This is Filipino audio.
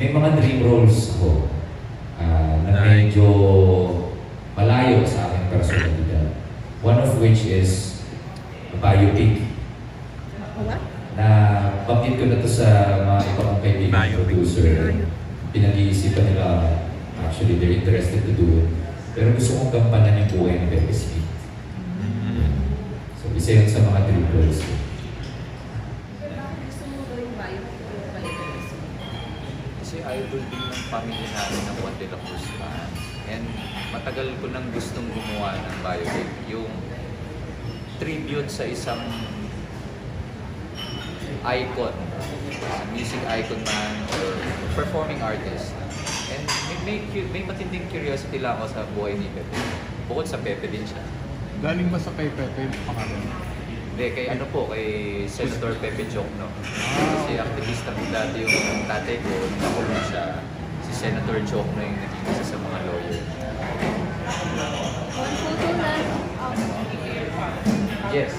may mga dream roles ako na medyo malayo sa aking personalidad. One of which is a biopic. What? Na bakit ko na to sa mga iba kong kaibigan producer. Pinag-iisipan nila, actually they're interested to do it. Pero gusto kong gampanan yung buhay ng Pepe Smith. So isa yun sa mga dream roles ko. Gusto mo ba yung biopic? Kasi idol din ng pamilya namin ng Juan de la Cruz fans. And matagal ko nang gustong gumawa ng biopic. Yung tribute sa isang icon, music icon man or performing artist. And may matinding curiosity lang ako sa buhay ni Pepe. Bukod sa Pepe din siya. Galing ba sa kay Pepe yung pangalan? Hindi, kay ano po, kay Senator Pepe Jokno. Kasi aktivista po dati yung tatay ko, nung nakulong siya, si Senator Jokno yung naging isa sa mga lawyer. On photo na. Yes.